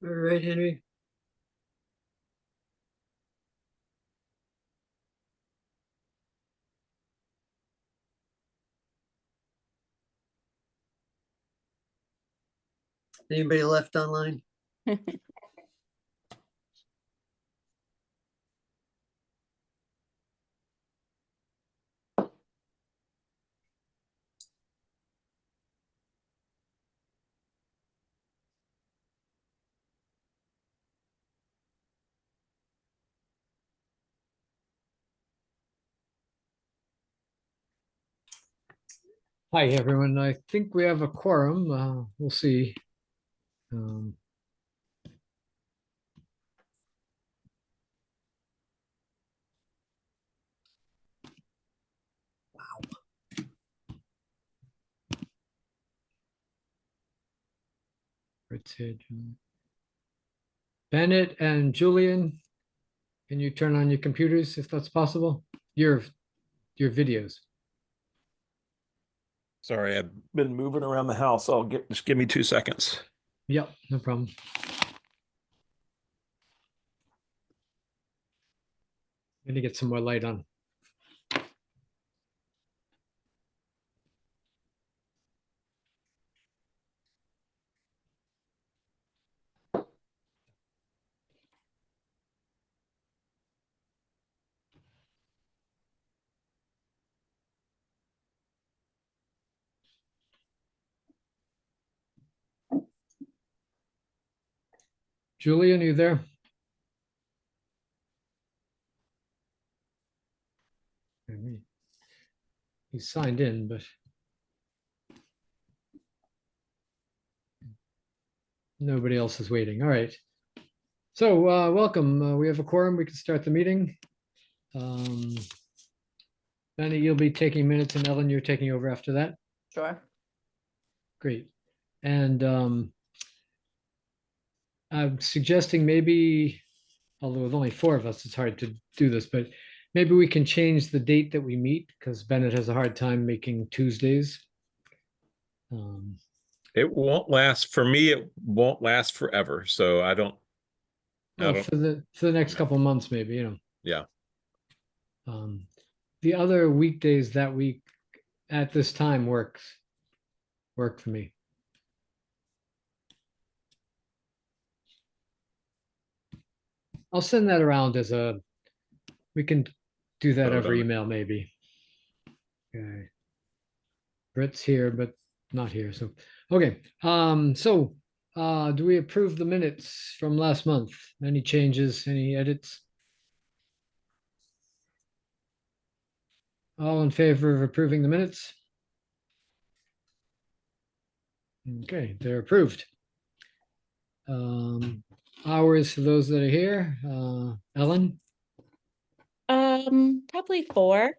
All right, Henry. Anybody left online? Hi, everyone. I think we have a quorum. We'll see. Um, Fritz here, Bennett and Julian, can you turn on your computers if that's possible? Your videos. Sorry, I've been moving around the house. Just give me 2 seconds. Yep, no problem. I'm gonna get some more light on. Julian, are you there? He's signed in, but nobody else is waiting. All right. So welcome. We have a quorum. We can start the meeting. Benny, you'll be taking minutes, and Ellen, you're taking over after that. Sure. Great. And I'm suggesting maybe, although with only 4 of us, it's hard to do this, but maybe we can change the date that we meet because Bennett has a hard time making Tuesdays. It won't last for me. It won't last forever. So I don't. For the next couple months, maybe, you know. Yeah. The other weekdays that week at this time work for me. I'll send that around we can do that over email maybe. Okay. Britt's here, but not here, so, okay. Do we approve the minutes from last month? Any changes, any edits? All in favor of approving the minutes? Okay, they're approved. Hours for those that are here. Ellen? Probably 4.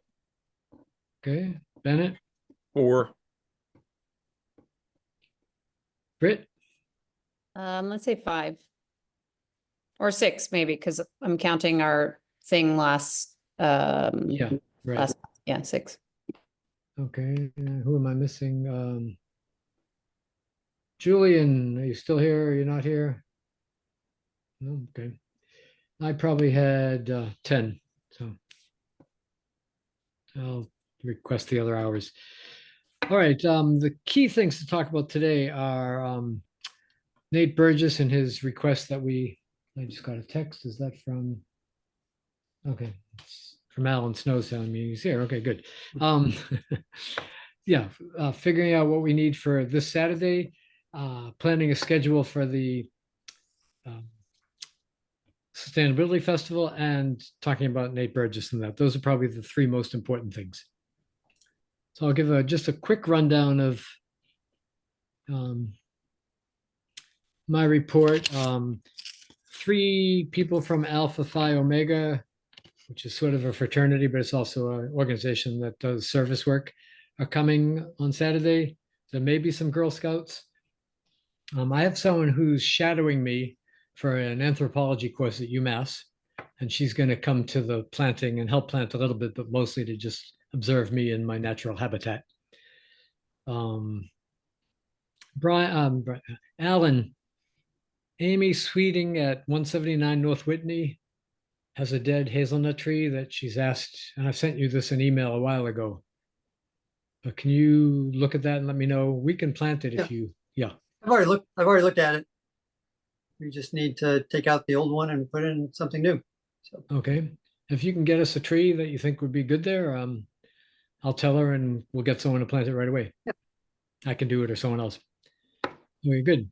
Okay, Bennett? 4. Britt? Let's say 5 or 6, maybe, because I'm counting our thing last. Yeah, right. 6. Okay, who am I missing? Julian, are you still here? Are you not here? No, okay. I probably had 10, so I'll request the other hours. All right, the key things to talk about today are Nate Burgess and his request that I just got a text. Is that from? Okay, it's from Alan Snow telling me he's here. Okay, good. Yeah, figuring out what we need for this Saturday, planning a schedule for the Sustainability Festival, and talking about Nate Burgess and that. Those are probably the 3 most important things. So I'll give just a quick rundown of my report. 3 people from Alpha Phi Omega, which is sort of a fraternity, but it's also an organization that does service work, are coming on Saturday. There may be some Girl Scouts. I have someone who's shadowing me for an anthropology course at UMass, and she's going to come to the planting and help plant a little bit, but mostly to just observe me in my natural habitat. Alan, Amy Sweeting at 179 North Whitney has a dead hazelnut tree that she's asked, and I sent you this an email a while ago. But can you look at that and let me know? We can plant it if Yeah. you, yeah, I've already looked at it. We just need to take out the old one and put in something new. So, okay. If you can get us a tree that you think would be good there, I'll tell her and we'll get someone to plant it right away. Yep. I can do it or someone else. Very good.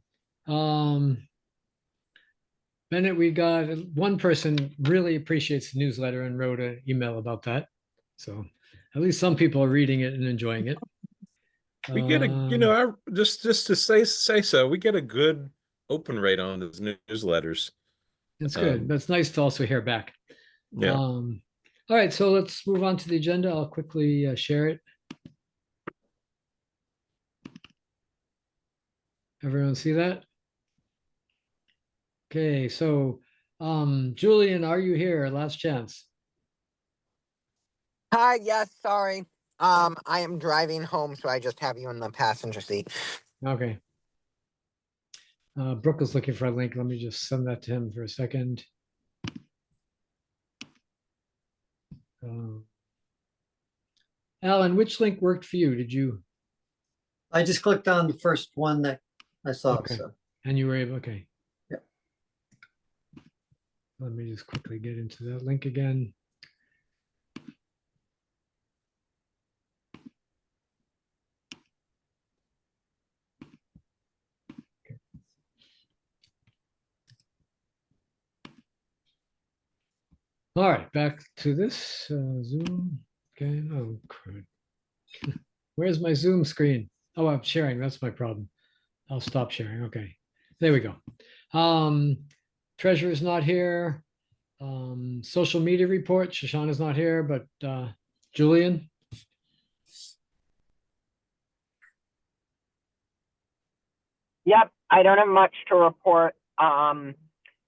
Bennett, we got one person really appreciates the newsletter and wrote an email about that. So at least some people are reading it and enjoying it. We get a, just to say so, we get a good open rate on those newsletters. It's good, but it's nice to also hear back. Yeah. All right, so let's move on to the agenda. I'll quickly share it. Everyone see that? Okay, so Julian, are you here? Last chance. Hi, yes, sorry. I am driving home, so I just have you in the passenger seat. Okay. Brooke is looking for a link. Let me just send that to him for a second. Alan, which link worked for you? Did you? I just clicked on the first one that I saw, Okay. so. And you were able, okay. Yep. Let me just quickly get into that link again. Okay. All right, back to this Zoom. Okay, oh, crud. Where's my Zoom screen? Oh, I'm sharing. That's my problem. I'll stop sharing. Okay, there we go. Treasurer's not here. Social media report. Shoshana's not here, but Julian. Yep, I don't have much to report. The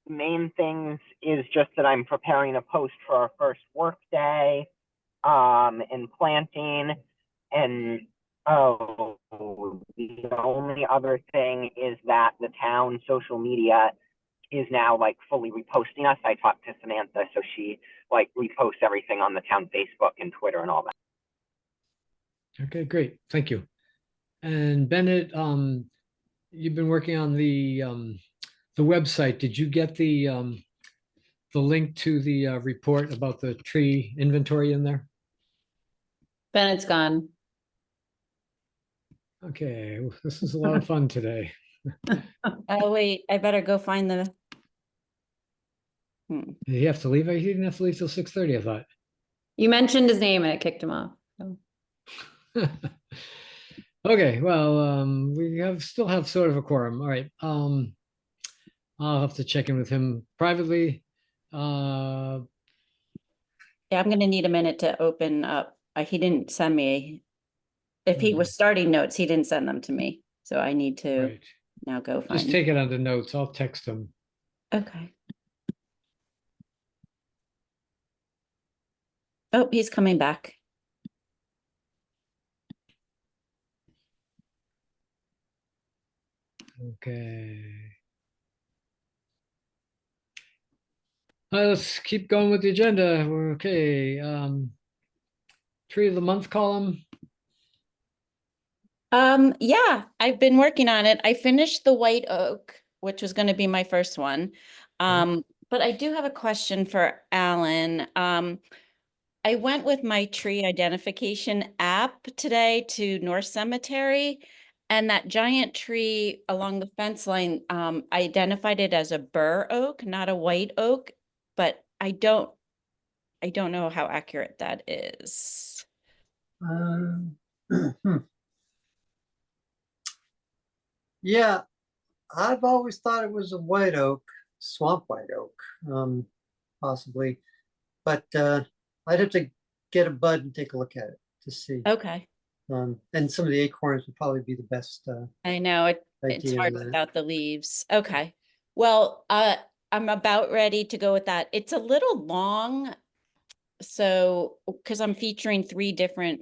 main things is just that I'm preparing a post for our first work day, and planting, and the only other thing is that the town social media is now like fully reposting us. I talked to Samantha, so she like reposts everything on the town Facebook and Twitter and all that. Okay, great. Thank you. And Bennett, you've been working on the website. Did you get the link to the report about the tree inventory in there? Bennett's gone. Okay, this is a lot of fun today. Oh, wait, I better go find the. Did he have to leave? He didn't have to leave till 6:30, I thought. You mentioned his name and it kicked him off. So. Okay, well, we still have sort of a quorum. All right. I'll have to check in with him privately. Yeah, I'm gonna need a minute to open up. He didn't send me. If he was starting notes, he didn't send them to me. So I need to Right. now go find. Just take it under notes. I'll text him. Okay. Oh, he's coming back. Okay. All right, let's keep going with the agenda. We're okay. Tree of the month column. Yeah, I've been working on it. I finished the white oak, which was going to be my first one. But I do have a question for Alan. I went with my tree identification app today to North Cemetery, and that giant tree along the fence line, I identified it as a bur oak, not a white oak, but I don't know how accurate that is. Yeah, I've always thought it was a white oak, swamp white oak, possibly. But I'd have to get a bud and take a look at it to see. Okay. And some of the acorns would probably be the best I know it's idea hard of that. without the leaves. Okay. Well, I'm about ready to go with that. It's a little long. So, because I'm featuring 3 different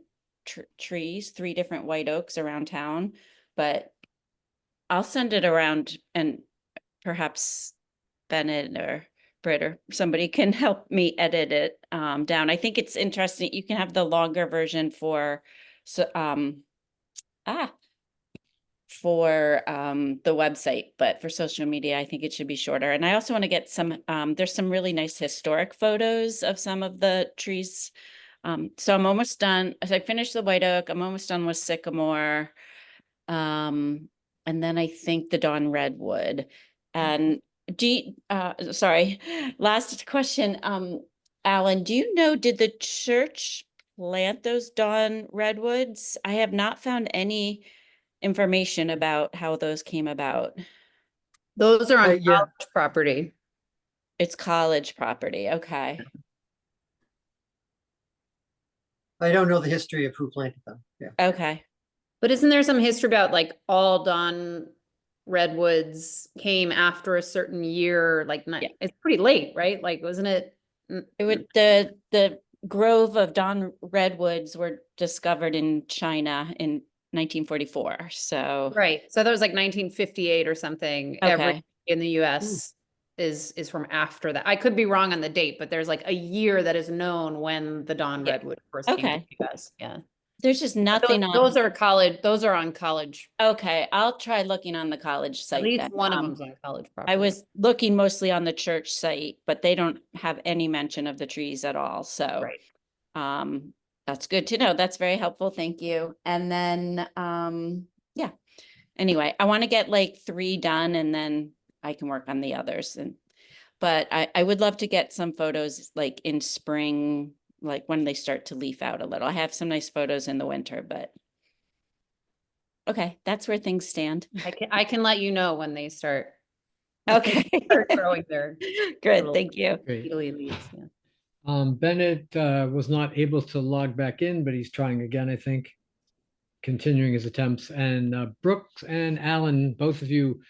trees, 3 different white oaks around town, but I'll send it around and perhaps Bennett or Britt or somebody can help me edit it down. I think it's interesting. You can have the longer version for so for the website, but for social media, I think it should be shorter. And I also want to get some there's some really nice historic photos of some of the trees. So I'm almost done. As I finished the white oak, I'm almost done with sycamore. And then I think the dawn redwood. And sorry, last question. Alan, do you know, did the church plant those dawn redwoods? I have not found any information about how those came about. Those are on Yeah. college property. It's college property. Okay. I don't know the history of who planted them. Yeah. Okay. But isn't there some history about like all dawn redwoods came after a certain year? Like Yeah. it's pretty late, right? Like, wasn't it? It would the grove of dawn redwoods were discovered in China in 1944. So Right. So that was like 1958 or something. Every okay. in the US is from after that. I could be wrong on the date, but there's like a year that is known when the dawn Yeah. redwood first came to Okay. the US. Yeah. There's just Those, nothing on. those are college, those are on college. Okay, I'll try looking on the college At site least then. one of them's on college property. I was looking mostly on the church site, but they don't have any mention of the trees at all. So Right. that's good to know. That's very helpful. Thank you. And then yeah. Anyway, I want to get like 3 done and then I can work on the others. But I would love to get some photos like in spring, like when they start to leaf out a little. I have some nice photos in the winter, but okay, that's where things stand. I can let you know when they start. Okay. Start growing their Good, little thank you. Great. needly leaves. Yeah. Bennett was not able to log back in, but he's trying again, I think, continuing his attempts. And Brooks and Alan, both of you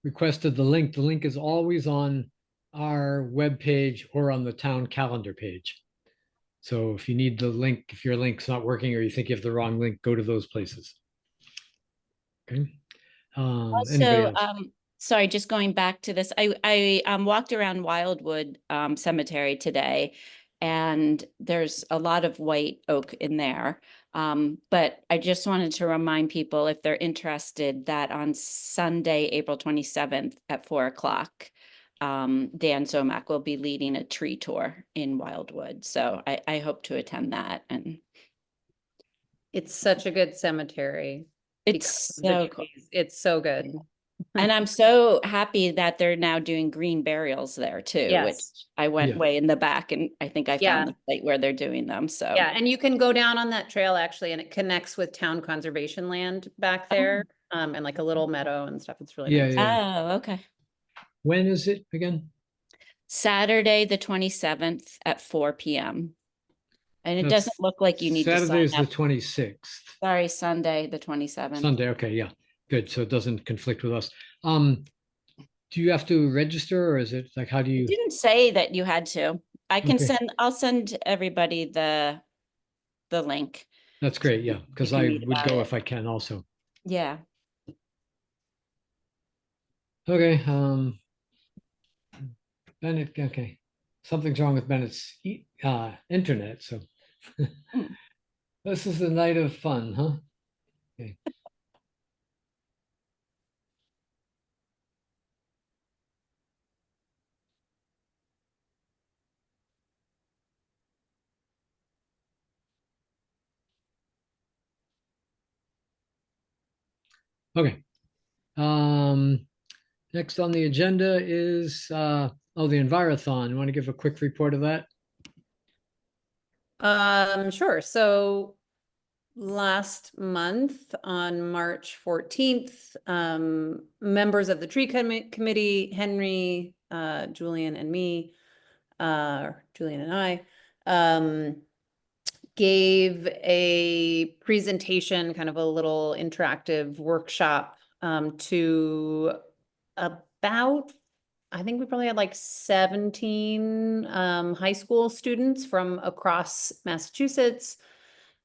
requested the link. The link is always on our webpage or on the town calendar page. So if you need the link, if your link's not working or you think you have the wrong link, go to those places. Okay. Anybody Also, else? sorry, just going back to this, I walked around Wildwood Cemetery today, and there's a lot of white oak in there. But I just wanted to remind people, if they're interested, that on Sunday, April 27th at 4:00, Dan Zomack will be leading a tree tour in Wildwood. So I hope to attend that. And It's such a good cemetery. it's because of the so cool. trees. It's so good. And I'm so happy that they're now doing green burials there too, which Yes. I went Yeah. way in the back and I think I Yeah. found the site where they're doing them. So Yeah, and you can go down on that trail actually, and it connects with town conservation land back there, and like a little meadow and stuff. It's really Yeah, nice. yeah. Oh, okay. When is it again? Saturday, the 27th at 4 p.m. And it That's doesn't look like you need to Saturday's sign the up. 26th. Sorry, Sunday, the 27th. Sunday, okay, yeah, good. So it doesn't conflict with us. Do you have to register or is it like, how do It you? didn't say that you had to. I can Okay. I'll send everybody the link. That's great, yeah, because can I read would about go it. if I can also. Yeah. Okay, Bennett, okay. Something's wrong with Bennett's internet, so. Hmm. This is the night of fun, huh? Okay. Okay. Next on the agenda is the Envirothon. You want to give a quick report of that? Sure. So last month on March 14th, members of the tree committee, Henry, Julian and me, Julian and I, gave a presentation, kind of a little interactive workshop, to about, I think we probably had like 17 high school students from across Massachusetts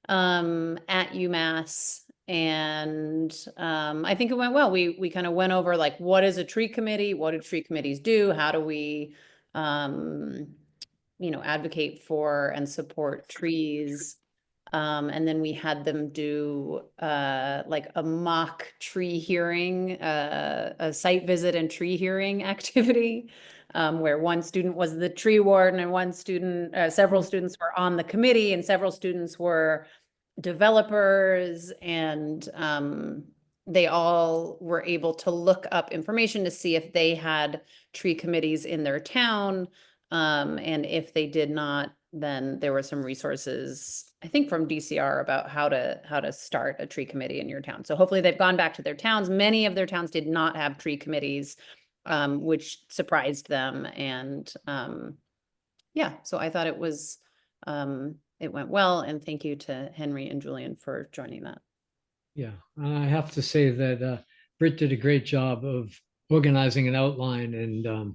at UMass. And I think it went well. We kind of went over like, what is a tree committee? What do tree committees do? How do we, advocate for and support trees? And then we had them do like a mock tree hearing, a site visit and tree hearing activity, where one student was the tree warden and one student, several students were on the committee and several students were developers, and they all were able to look up information to see if they had tree committees in their town. And if they did not, then there were some resources, I think from DCR, about how to start a tree committee in your town. So hopefully they've gone back to their towns. Many of their towns did not have tree committees, which surprised them. And yeah, so I thought it was, it went well, and thank you to Henry and Julian for joining that. Yeah, I have to say that Britt did a great job of organizing an outline and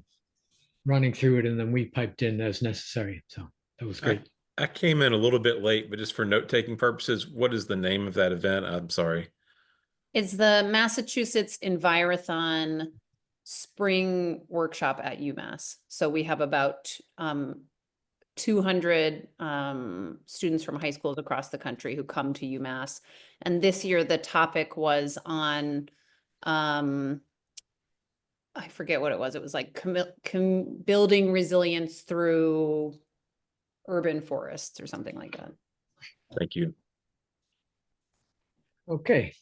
running through it, and then we piped in as necessary. So that was great. I came in a little bit late, but just for note-taking purposes, what is the name of that event? I'm sorry. It's the Massachusetts Envirothon Spring Workshop at UMass. So we have about 200 students from high schools across the country who come to UMass. And this year the topic was on, I forget what it was. It was like building resilience through urban forests or something like that. Thank you. Okay,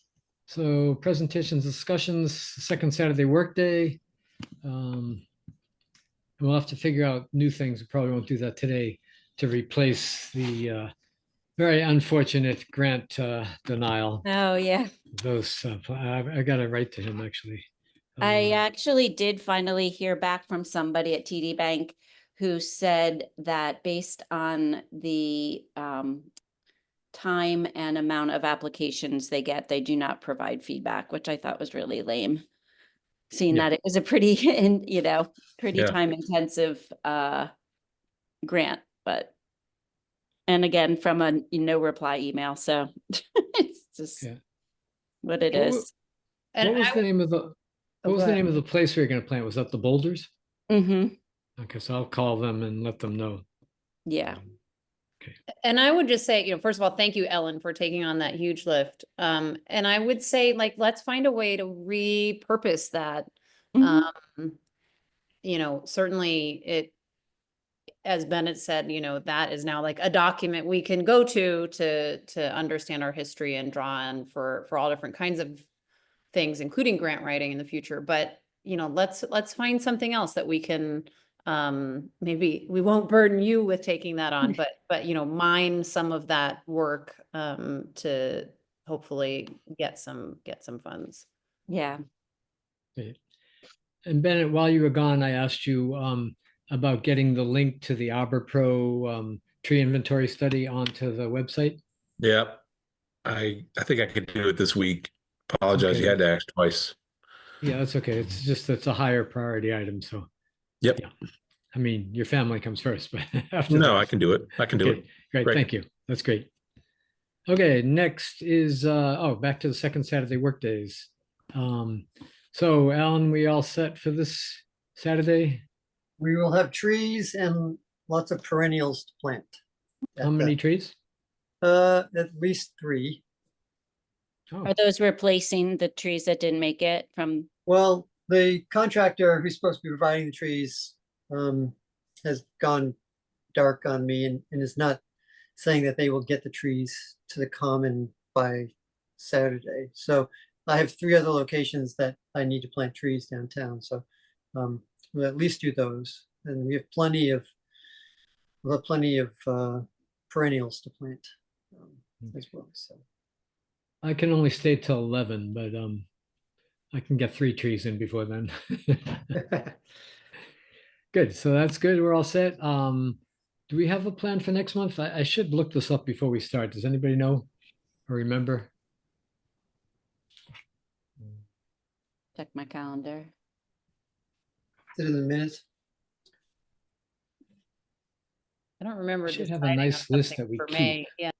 so presentations, discussions, second Saturday workday. We'll have to figure out new things. We probably won't do that today to replace the very unfortunate grant denial. Oh, yeah. Those, I got to write to him actually. I actually did finally hear back from somebody at TD Bank who said that based on the time and amount of applications they get, they do not provide feedback, which I thought was really lame. Seeing Yeah. that it was a pretty, pretty Yeah. time intensive grant, but, and again, from a no reply email, so it's just Yeah. what it What wa- is. And What was I the name of the, Oh, what was go the ahead. name of the place we were going to plant? Was that the Boulders? Mm-hmm, Okay, so I'll call them and let them know. yeah. And I would just say, first of all, thank you, Ellen, for taking on that huge lift. And I would say, like, let's find a way to repurpose that. Mhm. Certainly it, as Bennett said, that is now like a document we can go to understand our history and draw on for all different kinds of things, including grant writing in the future. But, let's find something else that we can, maybe we won't burden you with taking that on, but mine some of that work to hopefully get some funds. Yeah. And Bennett, while you were gone, I asked you about getting the link to the Arbor Pro tree inventory study onto the website. Yeah. I think I could do it this week. Apologize. Okay. You had to ask twice. Yeah, that's okay. It's just, it's a higher priority item. So, Yep. yeah. I mean, your family comes first, but after No, that. I can do it. I can do Okay, it. great. Great. Thank you. That's great. Okay, next is, back to the second Saturday workdays. So Alan, we all set for this Saturday? We will have trees and lots of perennials to plant. How many trees? At least 3. Oh, Are those replacing the trees that didn't make it from, Well, the contractor who's supposed to be providing the trees has gone dark on me and is not saying that they will get the trees to the common by Saturday. So I have 3 other locations that I need to plant trees downtown. So we'll at least do those. And we have plenty of perennials to plant as well. So I can only stay till 11, but I can get 3 trees in before then. Good, so that's good. We're all set. Do we have a plan for next month? I should look this up before we start. Does anybody know or remember? check my calendar? Is it in the minutes? I don't remember. Should have a deciding on nice list something that we for keep. May. Yeah.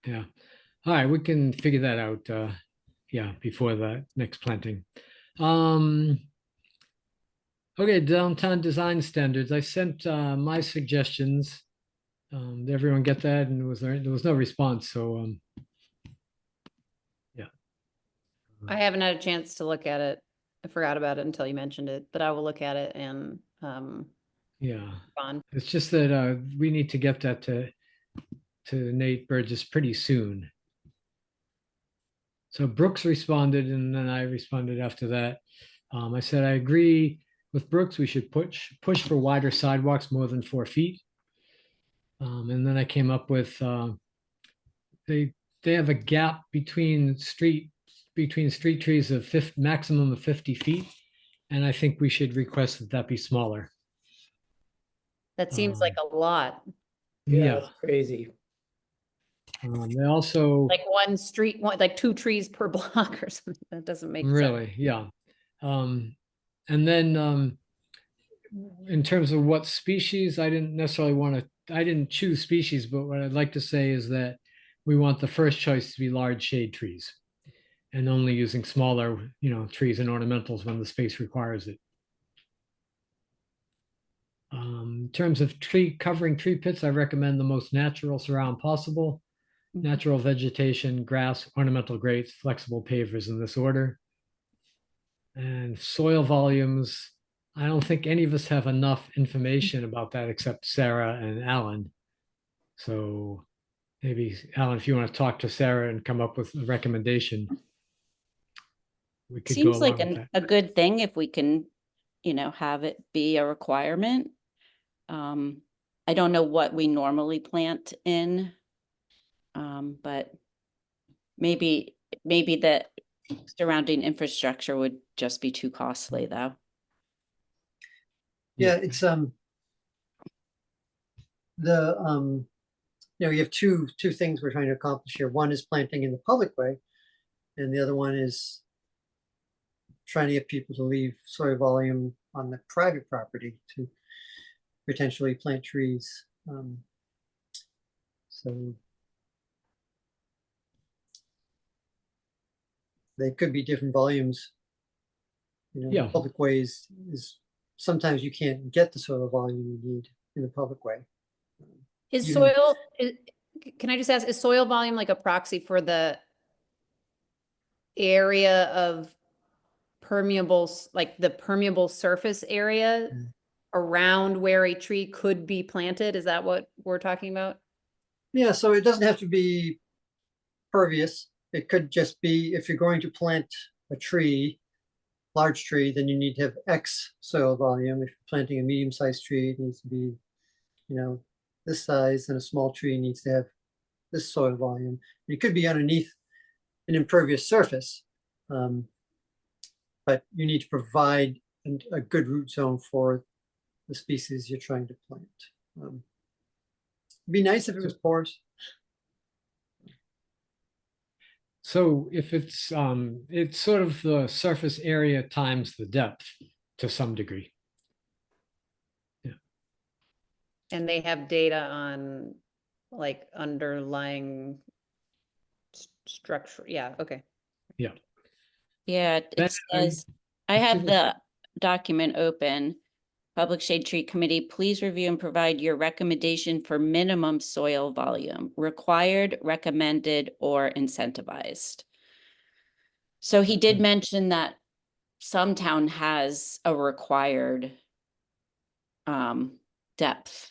Yeah. All right, we can figure that out, yeah, before the next planting. Um, okay, downtown design standards. I sent my suggestions. Did everyone get that? And there was no response, so yeah. I haven't had a chance to look at it. I forgot about it until you mentioned it, but I will look at it and Yeah, respond. it's just that we need to get that to Nate Burgess pretty soon. So Brooks responded, and then I responded after that. I said I agree with Brooks. We should push for wider sidewalks more than 4 feet. And then I came up with they have a gap between street trees of maximum of 50 feet, and I think we should request that that be smaller. That seems like a lot, Yeah. That's crazy. They also like one street, like 2 trees per block or something. That doesn't make sense. really, yeah. And then in terms of what species, I didn't choose species, but what I'd like to say is that we want the first choice to be large shade trees and only using smaller, trees and ornamentals when the space requires it. In terms of covering tree pits, I recommend the most natural surround possible. Natural vegetation, grass, ornamental grates, flexible pavers in this order. And soil volumes, I don't think any of us have enough information about that except Sarah and Alan. So maybe, Alan, if you want to talk to Sarah and come up with a recommendation, we could go Seems like along with that. a good thing if we can, have it be a requirement. I don't know what we normally plant in, but maybe the surrounding infrastructure would just be too costly, though. Yeah, it's you have two things we're trying to accomplish here. One is planting in the public way, and the other one is trying to get people to leave soil volume on the private property to potentially plant trees. So they could be different volumes. Yeah. Public ways is sometimes you can't get the soil volume you need in the public way. Is You- soil, can I just ask, is soil volume like a proxy for the area of permeables, like the permeable surface area around where a tree could be planted? Is that what we're talking about? Yeah, so it doesn't have to be pervious. It could just be if you're going to plant a tree, large tree, then you need to have X soil volume. If you're planting a medium-sized tree, it needs to be, this size, and a small tree needs to have this soil volume. It could be underneath an impervious surface, but you need to provide a good root zone for the species you're trying to plant. It'd be nice if it was porous. So if it's sort of the surface area times the depth to some degree. And they have data on like underlying structure. Yeah, okay. Yeah, it Ben, says, I have the document open. Public Shade Tree Committee, please review and provide your recommendation for minimum soil volume, required, recommended, or incentivized. So he did mention that some town has a required depth.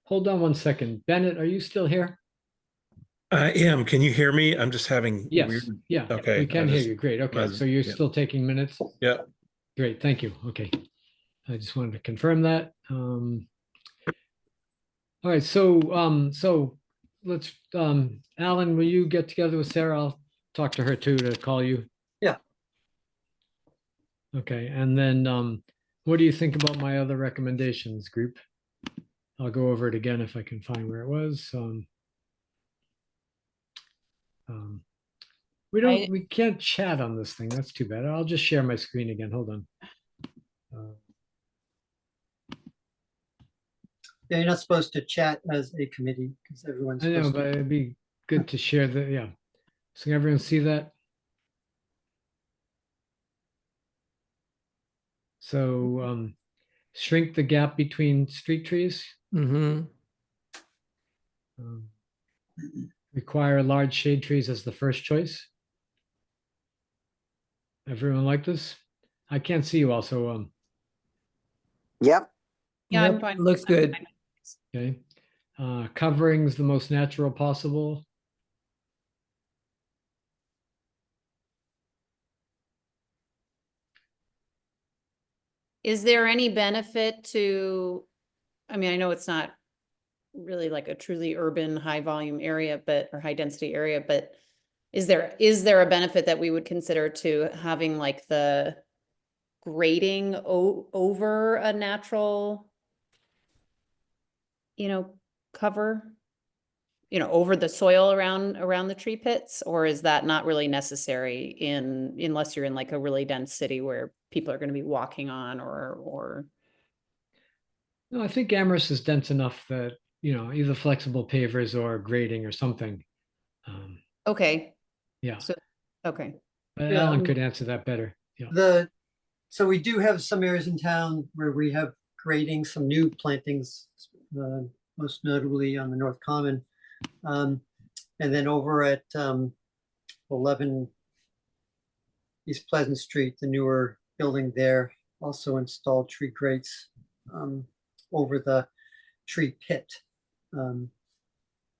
Hold on one second. Bennett, are you still here? I am. Can you hear me? I'm just having Yes, weird. yeah, Okay, we can I hear just- you. Great, okay, was- so you're yeah. still taking minutes? Yeah. Great, thank you, okay. I just wanted to confirm that. All right, so let's, Alan, will you get together with Sarah? I'll talk to her too to call you. Yeah. Okay, and then what do you think about my other recommendations, group? I'll go over it again if I can find where it was. We can't chat on this thing. That's too bad. I'll just share my screen again. Hold on. Yeah, you're not supposed to chat as a committee because everyone's I know, supposed but to. it'd be good to share the, yeah. So can everyone see that? So shrink the gap between street trees. Mm-hmm. um, Require large shade trees as the first choice. Everyone like this? I can't see you also, Yep. Yeah, I'm Yep, fine. looks I'm good. fine. okay. Coverings the most natural possible. Is there any benefit to, I mean, I know it's not really like a truly urban, high volume area, but, or high density area, but is there a benefit that we would consider to having like the grading over a natural, cover? Over the soil around the tree pits, or is that not really necessary unless you're in like a really dense city where people are gonna be walking on or No, I think Amherst is dense enough that, either flexible pavers or grading or something. okay, Yeah, so, okay. but Yeah, Alan could answer that better. Yeah. So we do have some areas in town where we have grading, some new plantings, most notably on the North Common. And then over at 11 East Pleasant Street, the newer building there also installed tree grates over the tree pit.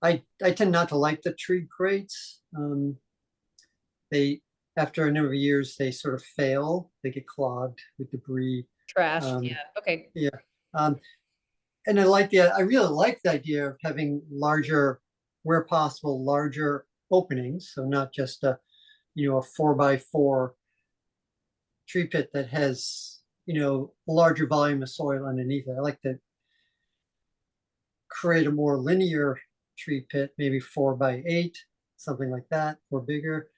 I tend not to like the tree grates. They, after a number of years, they sort of fail. They get clogged with debris. Trash, Um, yeah, okay, And I really like the idea of having larger, where possible, larger openings. So not just a 4x4 tree pit that has, a larger volume of soil underneath it. I like to create a more linear tree pit, maybe 4x8, something like that, or bigger.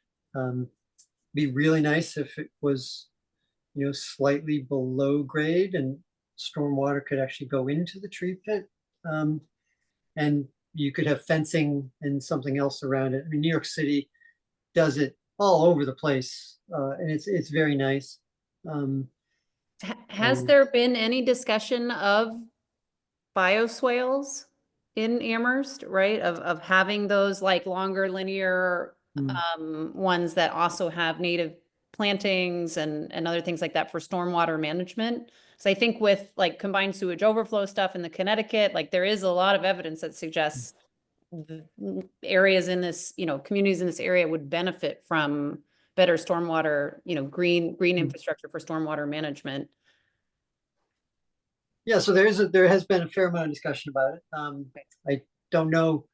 Be really nice if it was, slightly below grade and stormwater could actually go into the tree pit. And you could have fencing and something else around it. I mean, New York City does it all over the place, and it's very nice. Has Um, there been any discussion of bioswales in Amherst, right? Of having those like longer linear ones that also have native plantings and other things like that for stormwater management. So I think with like combined sewage overflow stuff in the Connecticut, like there is a lot of evidence that suggests areas in this, communities in this area would benefit from better stormwater, green infrastructure for stormwater management. Yeah, so there has been a fair amount of discussion about it. I don't know.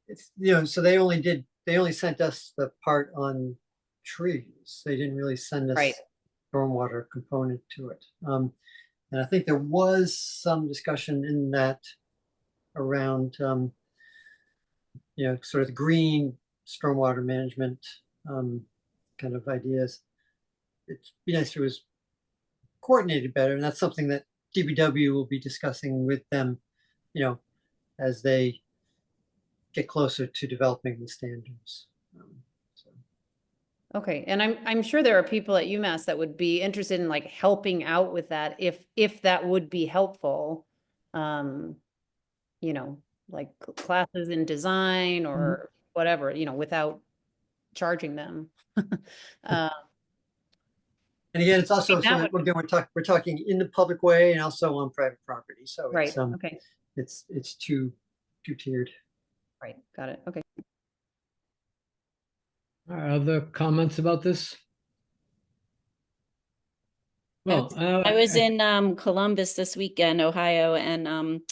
It's, so they only sent us the part on trees. They didn't really send us Right. stormwater component to it. And I think there was some discussion in that around, sort of the green stormwater management kind of ideas. It'd be nice if it was coordinated better, and that's something that DPW will be discussing with them, as they get closer to developing the standards. So. Okay, and I'm sure there are people at UMass that would be interested in like helping out with that if that would be helpful. Like classes in design or whatever, without charging them. And again, it's also, that so would- we're talking in the public way and also on private property. So Right, it's, okay, it's two-tiered. right, got it, okay. Are other comments about this? Well, I was in Columbus this weekend, Ohio, and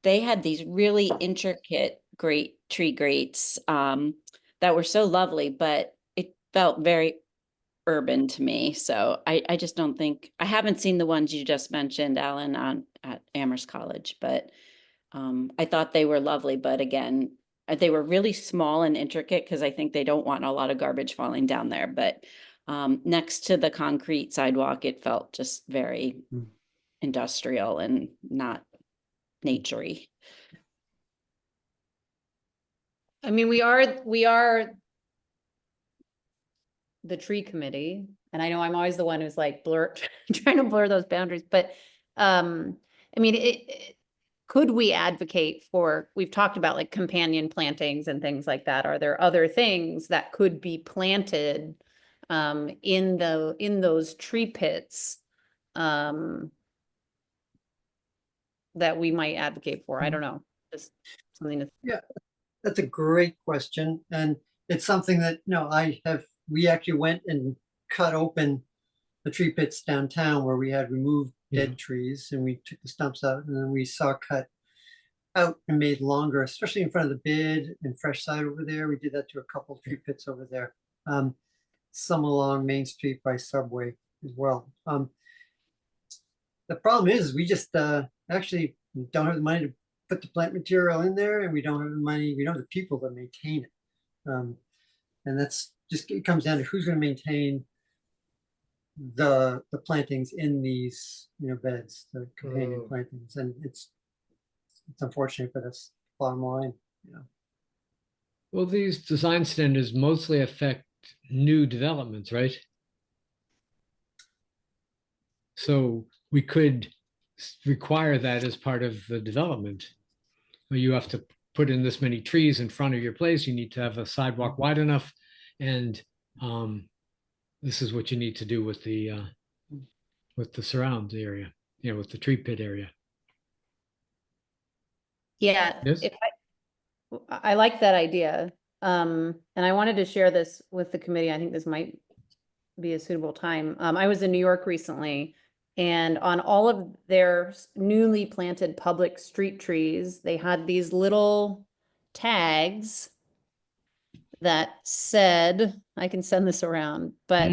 they had these really intricate great tree grates that were so lovely, but it felt very urban to me. So I just don't think, I haven't seen the ones you just mentioned, Alan, at Amherst College, but I thought they were lovely. But again, they were really small and intricate because I think they don't want a lot of garbage falling down there. But next to the concrete sidewalk, it felt just very industrial and not naturey. I mean, we are the tree committee, and I know I'm always the one who's like trying to blur those boundaries, but, I mean, could we advocate for, we've talked about like companion plantings and things like that. Are there other things that could be planted, in those tree pits, that we might advocate for? I don't know, just something to. Yeah, that's a great question. And it's something that, we actually went and cut open the tree pits downtown where we had removed dead trees, and we took the stumps out, and then we saw cut out and made longer, especially in front of the bid and Fresh Side over there. We did that to a couple of tree pits over there. Some along Main Street by Subway as well. The problem is we just actually don't have the money to put the plant material in there, and we don't have the money, we don't have the people to maintain it. And that's just, it comes down to who's going to maintain the plantings in these, beds, the companion plantings. And it's unfortunate, but that's the bottom line. Well, these design standards mostly affect new developments, right? So we could require that as part of the development. Where you have to put in this many trees in front of your place. You need to have a sidewalk wide enough, and this is what you need to do with the surround area, with the tree pit area. Yeah, Yes? I like that idea. And I wanted to share this with the committee. I think this might be a suitable time. I was in New York recently, and on all of their newly planted public street trees, they had these little tags that said, I can send this around, but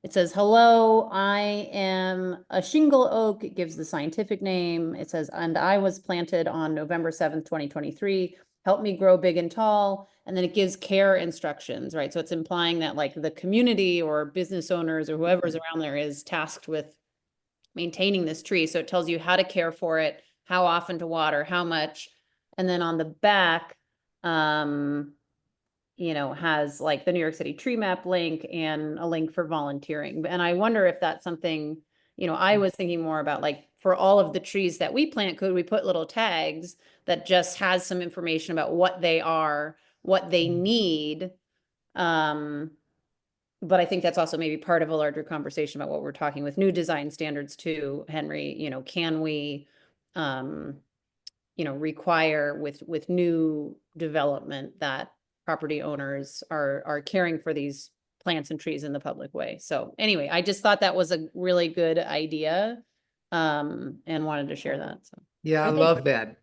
it says, "Hello, I am a shingle oak." It gives the scientific name. It says, "And I was planted on November 7th, 2023. Help me grow big and tall." And then it gives care instructions, right? So it's implying that like the community or business owners or whoever's around there is tasked with maintaining this tree. So it tells you how to care for it, how often to water, how much. And then on the back, has like the New York City tree map link and a link for volunteering. And I wonder if that's something, I was thinking more about like for all of the trees that we plant, could we put little tags that just has some information about what they are, what they need? But I think that's also maybe part of a larger conversation about what we're talking with new design standards too, Henry. Can we, require with new development that property owners are caring for these plants and trees in the public way. So anyway, I just thought that was a really good idea, and wanted to share that. So Yeah, I Okay. love that.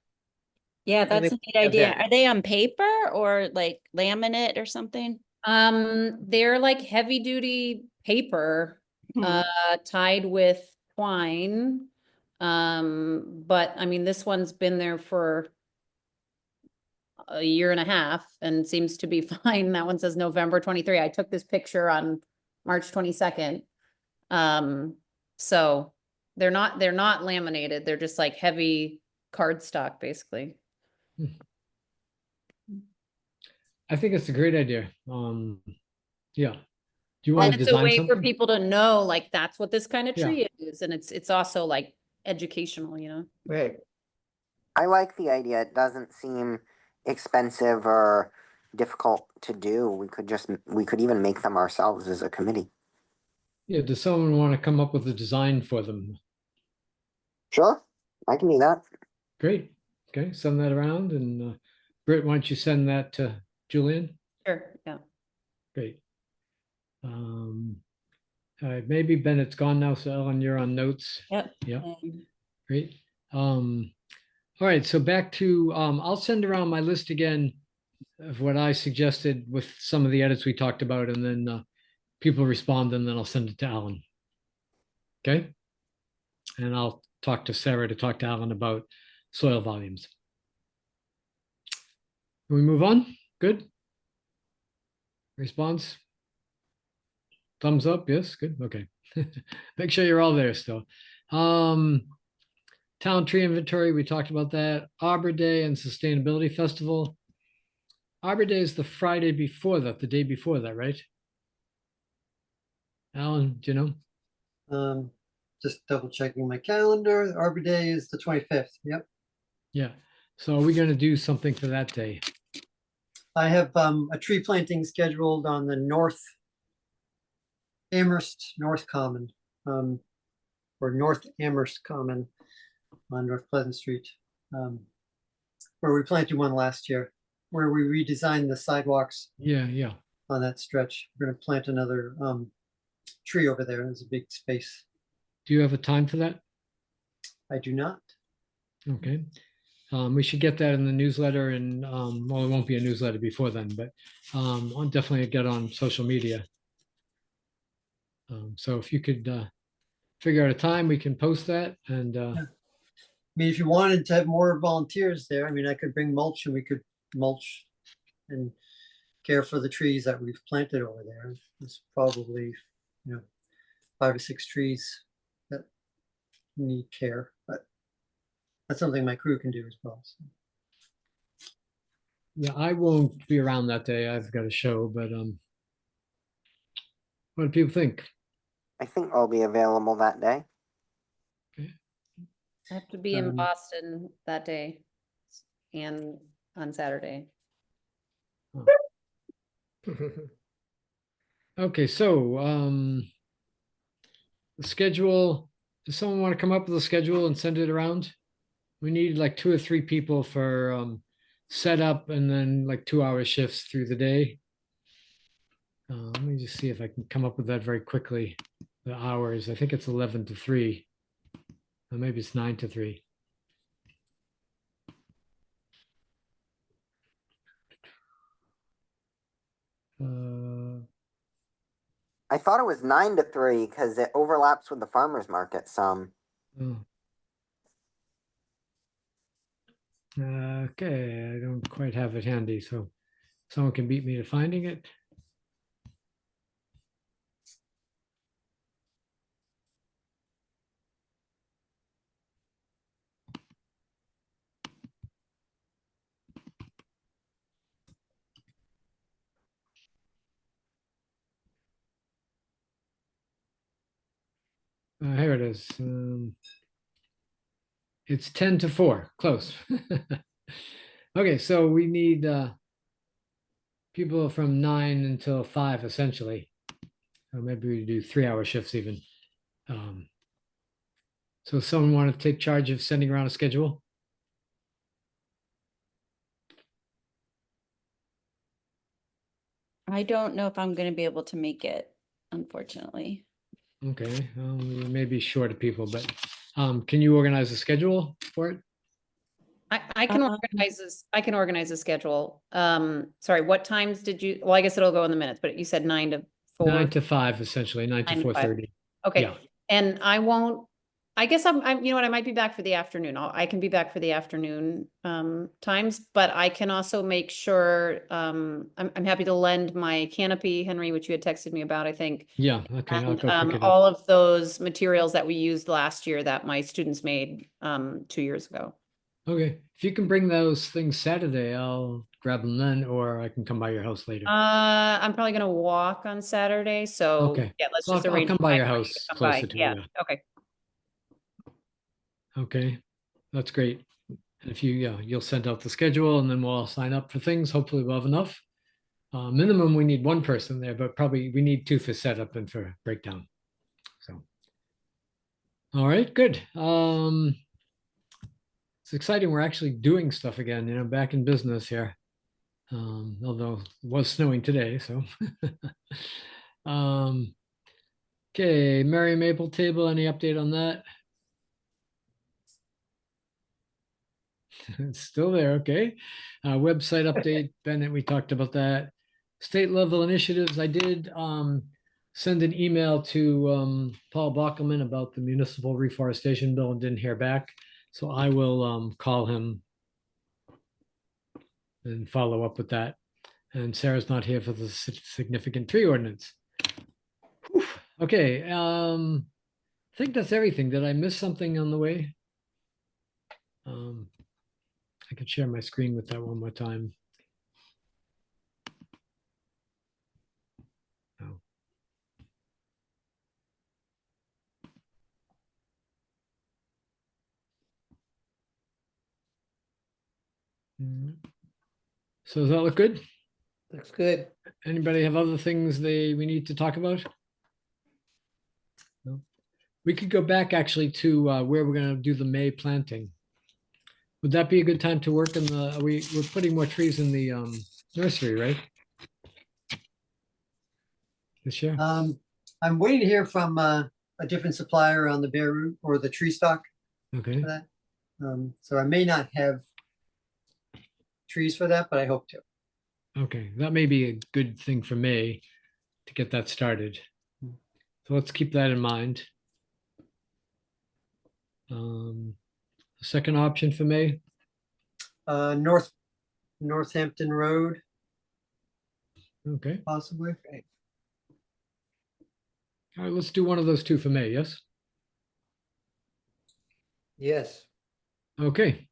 Yeah, that's a think neat we have idea. that. Are they on paper or like laminate or something? they're like heavy duty paper, Hmm. tied with twine. But I mean, this one's been there for a year and a half and seems to be fine. That one says November 23. I took this picture on March 22nd. So they're not laminated. They're just like heavy cardstock, basically. I think it's a great idea. Yeah. Do you want And to it's a design way for something? people to know, like, that's what this kind of Yeah. tree is. And it's also like educational. Right. I like the idea. It doesn't seem expensive or difficult to do. We could even make them ourselves as a committee. Yeah. Does someone want to come up with a design for them? Sure, I can do that. Great. Okay. Send that around, and Britt, why don't you send that to Julian? Sure, yeah. Great. Maybe Bennett's gone now, so Ellen, you're on notes. Yep. Yep. Great. All right, so back to, I'll send around my list again of what I suggested with some of the edits we talked about, and then people respond, and then I'll send it to Alan. Okay? And I'll talk to Sarah to talk to Alan about soil volumes. Can we move on? Good? Response? Thumbs up, yes, good, okay. Make sure you're all there still. Town tree inventory, we talked about that. Arbor Day and Sustainability Festival. Arbor Day is the Friday before that, the day before that, right? Alan, do you know? Just double checking my calendar. Arbor Day is the 25th. Yep. Yeah. So are we going to do something for that day? I have a tree planting scheduled on the Amherst North Common, or North Amherst Common on North Pleasant Street, where we planted one last year, where we redesigned the sidewalks Yeah, yeah. on that stretch. We're going to plant another tree over there. There's a big space. Do you have a time for that? I do not. Okay. We should get that in the newsletter and, well, it won't be a newsletter before then, but I'll definitely get on social media. So if you could figure out a time, we can post that and I mean, if you wanted to have more volunteers there, I mean, I could bring mulch and we could mulch and care for the trees that we've planted over there. There's probably, 5 or 6 trees that need care, but that's something my crew can do as well. So. yeah, I won't be around that day. I've got a show, but what do people think? I think I'll be available that day. I have to be in Um, Boston that day and on Saturday. Okay, so the schedule, does someone want to come up with a schedule and send it around? We need like 2 or 3 people for setup and then like 2-hour shifts through the day. Let me just see if I can come up with that very quickly. The hours, I think it's 11 to 3. Or maybe it's 9 to 3. I thought it was 9 to 3 because it overlaps with the farmer's market some. Oh. Okay, I don't quite have it handy, so someone can beat me to finding it. Here it is. It's 10 to 4, close. Okay, so we need people from 9 until 5 essentially. Or maybe we do 3-hour shifts even. So someone want to take charge of sending around a schedule? I don't know if I'm gonna be able to make it, unfortunately. Okay, we may be short of people, but can you organize a schedule for it? I can organize this. I can organize a schedule. Sorry, what times did you, well, I guess it'll go in the minutes, but you said 9 to 4. 9 to 5, essentially, 9 to 9 to 5. 4:30. Okay, Yeah. and I won't, I guess I'm, you know what, I might be back for the afternoon. I can be back for the afternoon times, but I can also make sure, I'm happy to lend my canopy, Henry, which you had texted me about, I think. Yeah, okay, I'll And go pick it up. all of those materials that we used last year that my students made 2 years ago. Okay, if you can bring those things Saturday, I'll grab them then, or I can come by your house later. I'm probably gonna walk on Saturday, so Okay. yeah, let's So just I'll arrange. come a by time your for you house to come by. closer to it, Yeah, yeah. okay. Okay, that's great. And if you, yeah, you'll send out the schedule and then we'll all sign up for things. Hopefully we'll have enough. Minimum, we need 1 person there, but probably we need 2 for setup and for breakdown. So. All right, good. It's exciting. We're actually doing stuff again, back in business here. Although it was snowing today, so. Okay, Merry Maple Table, any update on that? It's still there, okay. Website update, Bennett, we talked about that. State level initiatives, I did send an email to Paul Bockelman about the municipal reforestation bill and didn't hear back. So I will call him and follow up with that. And Sarah's not here for the significant tree ordinance. Whew. Okay, I think that's everything. Did I miss something on the way? I can share my screen with that one more time. Oh. So does that look good? Looks good. Anybody have other things we need to talk about? No. We could go back actually to where we're gonna do the May planting. Would that be a good time to work in we're putting more trees in the nursery, right? This year? I'm waiting to hear from a different supplier on the bare root or the tree stock Okay, for that. So I may not have trees for that, but I hope to. okay, that may be a good thing for May to get that started. So let's keep that in mind. The second option for May, Northampton Road, okay. possibly. All right, let's do one of those two for May, yes? Yes. Okay.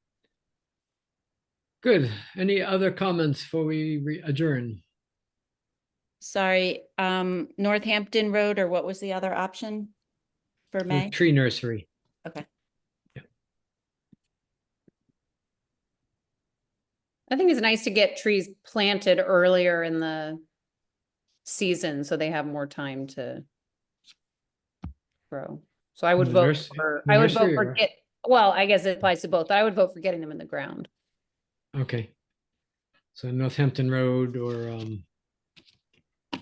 Good. Any other comments before we adjourn? Sorry, Northampton Road, or what was the other option for The May? tree nursery. Okay. I think it's nice to get trees planted earlier in the season so they have more time to grow. So I would the vote nursery- for, the I would vote nursery for or- well, I guess it applies to both, but I would vote for getting them in the ground. Okay. So Northampton Road or,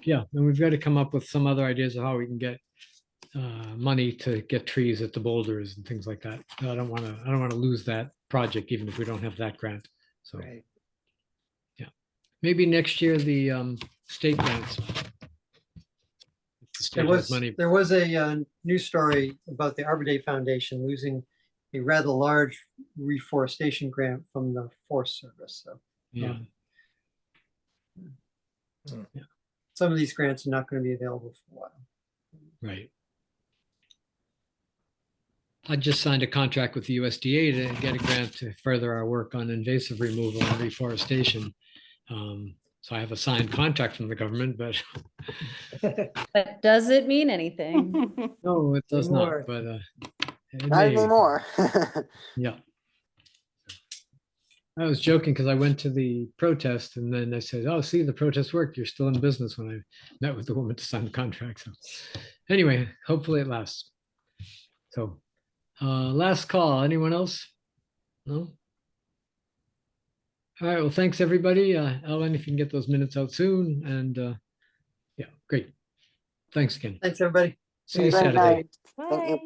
yeah, and we've got to come up with some other ideas of how we can get money to get trees at the boulders and things like that. I don't want to lose that project even if we don't have that grant. So Right. maybe next year the state grants. If the state has money. There was a news story about the Arbor Day Foundation losing a rather large reforestation grant from the Forest Service. So Yeah, some of these grants are not going to be available for a while. right. I just signed a contract with the USDA to get a grant to further our work on invasive removal and reforestation. So I have a signed contract from the government, but But does it mean anything? no, it does not, Anymore. but it Not may. anymore. Yeah. I was joking because I went to the protest and then I said, oh, see, the protest worked. You're still in business when I met with the woman to sign the contract. So anyway, hopefully it lasts. So last call. Anyone else? No? All right. Well, thanks, everybody. Ellen, if you can get those minutes out soon. And yeah, great. Thanks again. Thanks, everybody. See you Good Saturday. night. Thank you. Bye.